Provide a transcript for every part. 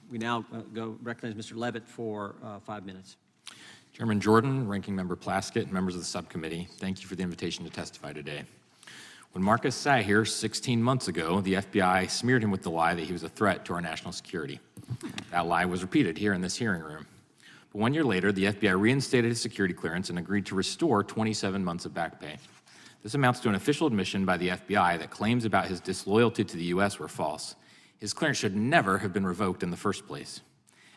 We now recognize Mr. Leavitt for 5 minutes. Chairman Jordan, Ranking Member Plaskett, and members of the subcommittee, thank you for the invitation to testify today. When Marcus sat here 16 months ago, the FBI smeared him with the lie that he was a threat to our national security. That lie was repeated here in this hearing room. But 1 year later, the FBI reinstated his security clearance and agreed to restore 27 months of back pay. This amounts to an official admission by the FBI that claims about his disloyalty to the U.S. were false. His clearance should never have been revoked in the first place.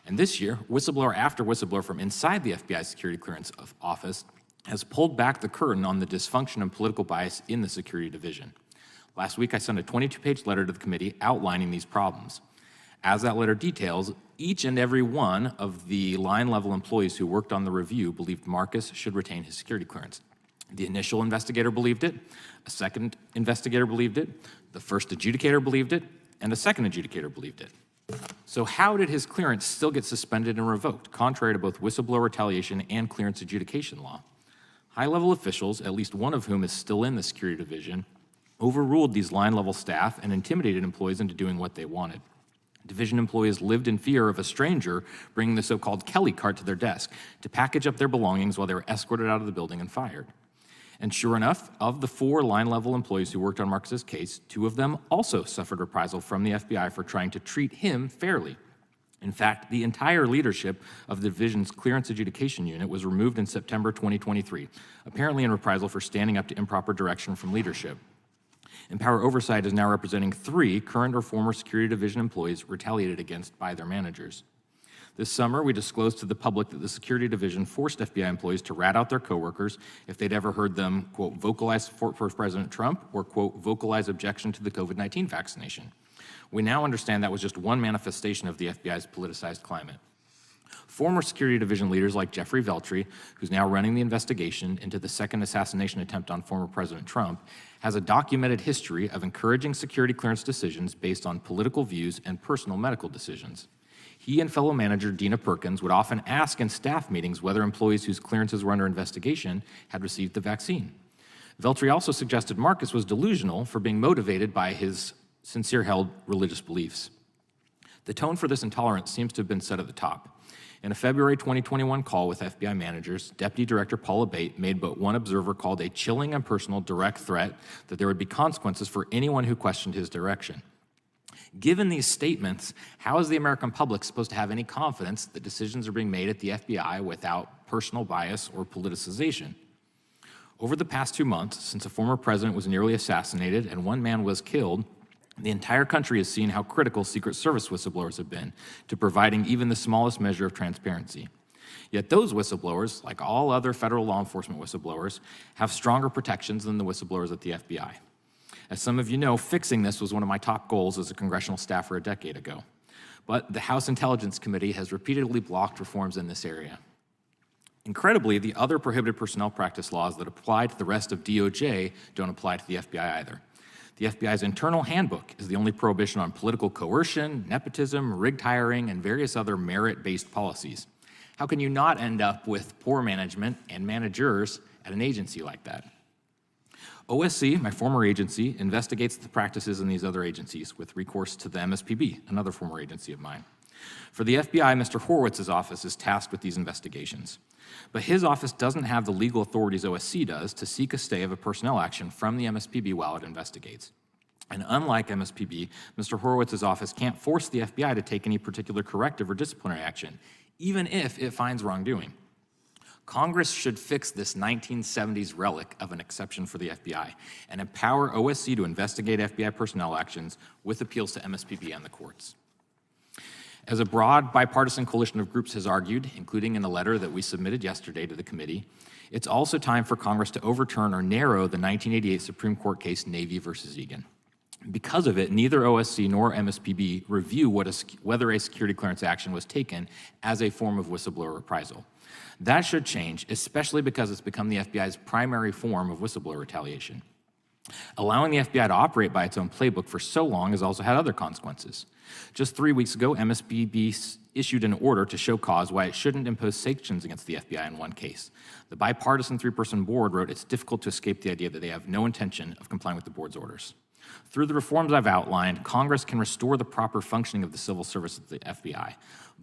And this year, whistleblower after whistleblower from inside the FBI security clearance office has pulled back the curtain on the dysfunction and political bias in the security division. Last week, I sent a 22-page letter to the committee outlining these problems. As that letter details, each and every one of the line-level employees who worked on the review believed Marcus should retain his security clearance. The initial investigator believed it, a second investigator believed it, the first adjudicator believed it, and a second adjudicator believed it. So how did his clearance still get suspended and revoked, contrary to both whistleblower retaliation and clearance adjudication law? High-level officials, at least one of whom is still in the security division, overruled these line-level staff and intimidated employees into doing what they wanted. Division employees lived in fear of a stranger bringing the so-called Kelly cart to their desk to package up their belongings while they were escorted out of the building and fired. And sure enough, of the 4 line-level employees who worked on Marcus's case, 2 of them also suffered reprisal from the FBI for trying to treat him fairly. In fact, the entire leadership of the division's clearance adjudication unit was removed in September 2023, apparently in reprisal for standing up to improper direction from leadership. Empower Oversight is now representing 3 current or former security division employees retaliated against by their managers. This summer, we disclosed to the public that the security division forced FBI employees to rat out their coworkers if they'd ever heard them, quote, vocalize support for President Trump or, quote, vocalize objection to the COVID-19 vaccination. We now understand that was just one manifestation of the FBI's politicized climate. Former security division leaders like Jeffrey Veltri, who's now running the investigation into the second assassination attempt on former President Trump, has a documented history of encouraging security clearance decisions based on political views and personal medical decisions. He and fellow manager Dina Perkins would often ask in staff meetings whether employees whose clearances were under investigation had received the vaccine. Veltri also suggested Marcus was delusional for being motivated by his sincere-held religious beliefs. The tone for this intolerance seems to have been set at the top. In a February 2021 call with FBI managers, Deputy Director Paula Bate made what one observer called a chilling and personal direct threat that there would be consequences for anyone who questioned his direction. Given these statements, how is the American public supposed to have any confidence that decisions are being made at the FBI without personal bias or politicization? Over the past 2 months, since a former president was nearly assassinated and 1 man was killed, the entire country has seen how critical Secret Service whistleblowers have been to providing even the smallest measure of transparency. Yet those whistleblowers, like all other federal law enforcement whistleblowers, have stronger protections than the whistleblowers at the FBI. As some of you know, fixing this was one of my top goals as a congressional staffer a decade ago. But the House Intelligence Committee has repeatedly blocked reforms in this area. Incredibly, the other prohibited personnel practice laws that apply to the rest of DOJ don't apply to the FBI either. The FBI's internal handbook is the only prohibition on political coercion, nepotism, rigged hiring, and various other merit-based policies. How can you not end up with poor management and managers at an agency like that? OSC, my former agency, investigates the practices in these other agencies with recourse to the MSPB, another former agency of mine. For the FBI, Mr. Horowitz's office is tasked with these investigations. But his office doesn't have the legal authorities OSC does to seek a stay of a personnel action from the MSPB while it investigates. And unlike MSPB, Mr. Horowitz's office can't force the FBI to take any particular corrective or disciplinary action, even if it finds wrongdoing. Congress should fix this 1970s relic of an exception for the FBI and empower OSC to investigate FBI personnel actions with appeals to MSPB and the courts. As a broad bipartisan coalition of groups has argued, including in a letter that we submitted yesterday to the committee, it's also time for Congress to overturn or narrow the 1988 Supreme Court case Navy versus Egan. Because of it, neither OSC nor MSPB review whether a security clearance action was taken as a form of whistleblower reprisal. That should change, especially because it's become the FBI's primary form of whistleblower retaliation. Allowing the FBI to operate by its own playbook for so long has also had other consequences. Just 3 weeks ago, MSPB issued an order to show cause why it shouldn't impose sanctions against the FBI in one case. The bipartisan 3-person board wrote it's difficult to escape the idea that they have no intention of complying with the board's orders. Through the reforms I've outlined, Congress can restore the proper functioning of the civil service of the FBI.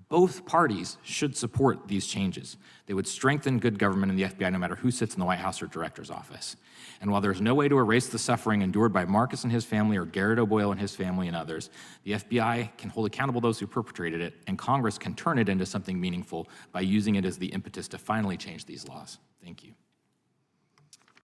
Both parties should support these changes. They would strengthen good government in the FBI no matter who sits in the White House or director's office. And while there's no way to erase the suffering endured by Marcus and his family or Garret O'Boyle and his family and others, the FBI can hold accountable those who perpetrated it, and Congress can turn it into something meaningful by using it as the impetus to finally change these laws. Thank you.